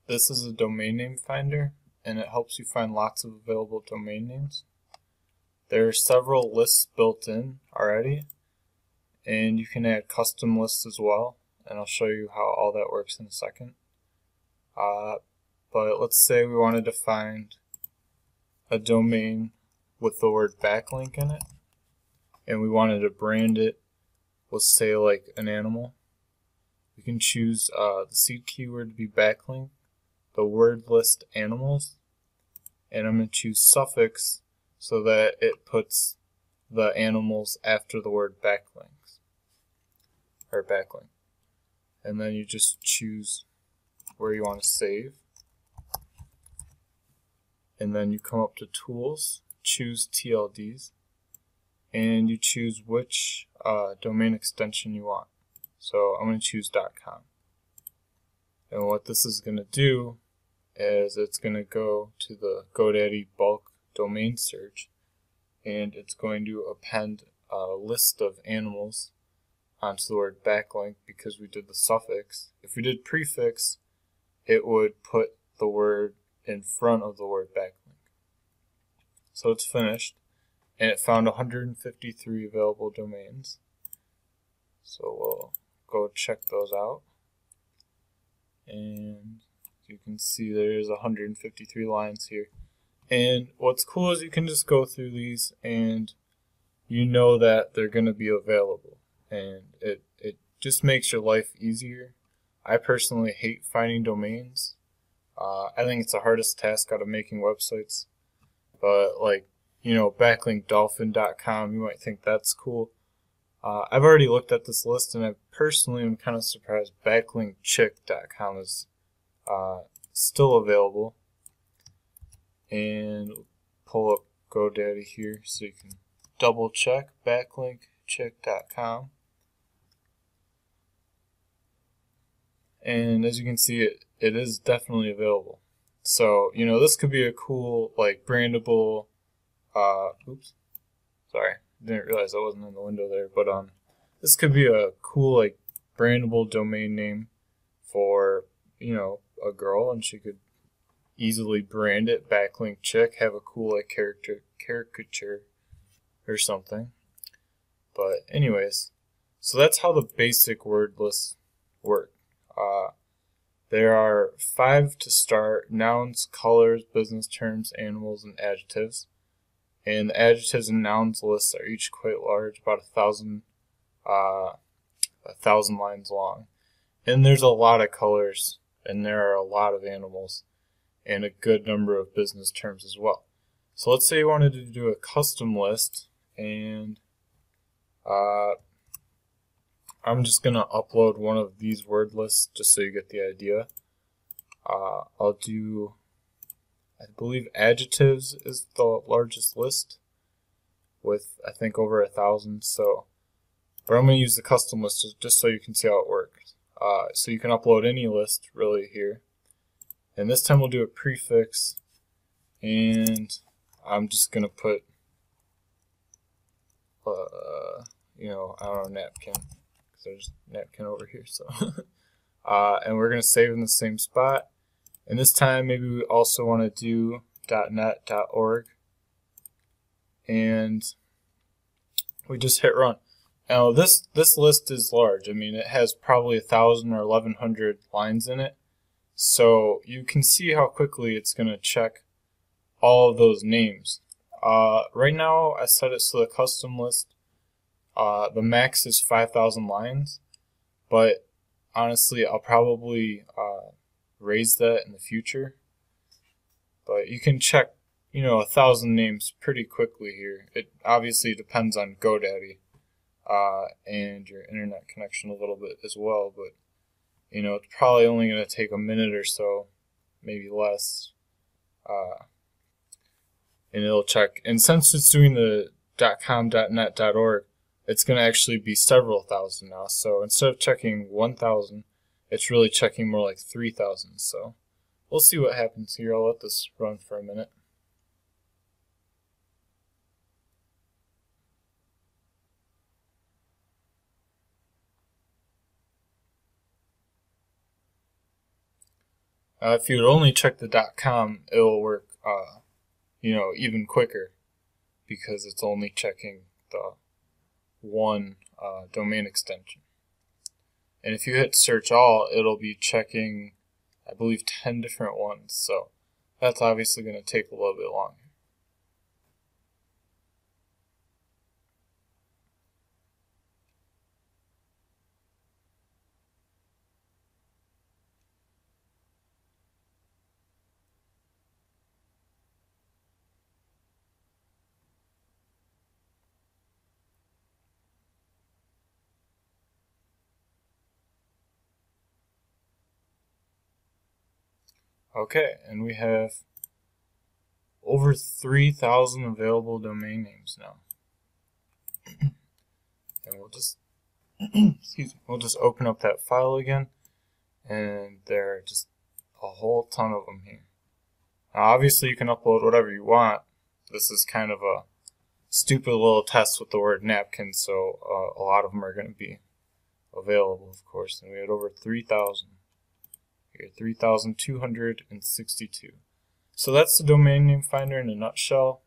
This is a domain name finder, and it helps you find lots of available domain names. There are several lists built in already, and you can add custom lists as well, and I'll show you how all that works in a second. But let's say we wanted to find a domain with the word backlink in it, and we wanted to brand it with, say, like an animal. We can choose the seed keyword to be backlink, the word list animals, and I'm going to choose suffix so that it puts the animals after the word backlinks, or backlink. And then you just choose where you want to save. And then you come up to Tools, choose TLDs, and you choose which domain extension you want. So I'm going to choose .com. And what this is going to do is it's going to go to the GoDaddy bulk domain search, and it's going to append a list of animals onto the word backlink because we did the suffix. If we did prefix, it would put the word in front of the word backlink. So it's finished, and it found 153 available domains. So we'll go check those out, and you can see there's 153 lines here. And what's cool is you can just go through these and you know that they're going to be available, and it just makes your life easier. I personally hate finding domains. I think it's the hardest task out of making websites. But like, backlinkdolphin.com, you might think that's cool. I've already looked at this list, and I personally am kind of surprised backlinkchick.com is still available. And pull up GoDaddy here so you can double check backlinkchick.com. And as you can see, it is definitely available. So, this could be a cool, like, brandable, oops, sorry, didn't realize I wasn't in the window there, but, this could be a cool, like, brandable domain name for, a girl, and she could easily brand it backlink chick, have a cool, like, caricature or something. But anyways, so that's how the basic word lists work. There are 5 to start: nouns, colors, business terms, animals, and adjectives. And the adjectives and nouns lists are each quite large, about 1,000 lines long. And there's a lot of colors, and there are a lot of animals, and a good number of business terms as well. So let's say you wanted to do a custom list, and I'm just going to upload one of these word lists just so you get the idea. I'll do, I believe adjectives is the largest list with, I think, over 1,000. But I'm going to use the custom list just so you can see how it works. So you can upload any list really here. And this time we'll do a prefix, and I'm just going to put, I don't know, napkin. There's a napkin over here, so and we're going to save in the same spot. And this time maybe we also want to do .net.org, and we just hit run. Now this list is large. I mean, it has probably 1,000 or 1,100 lines in it, so you can see how quickly it's going to check all of those names. Right now I set it so the custom list, the max is 5,000 lines, but honestly, I'll probably raise that in the future. But you can check, 1,000 names pretty quickly here. It obviously depends on GoDaddy and your internet connection a little bit as well, but it's probably only going to take a minute or so, maybe less, and it'll check. And since it's doing the .com, .net, .org, it's going to actually be several thousand now. So instead of checking 1,000, it's really checking more like 3,000. So we'll see what happens here. I'll let this run for a minute. If you would only check the .com, it'll work, even quicker, because it's only checking the one domain extension. And if you hit search all, it'll be checking, I believe, 10 different ones. So that's obviously going to take a little bit longer. Okay, and we have over 3,000 available domain names now. And we'll just we'll just open up that file again, and there are just a whole ton of them here. Now, obviously you can upload whatever you want. This is kind of a stupid little test with the word napkin, so a lot of them are going to be available, of course. And we had over 3,000. Here, 3,262. So that's the domain name finder in a nutshell.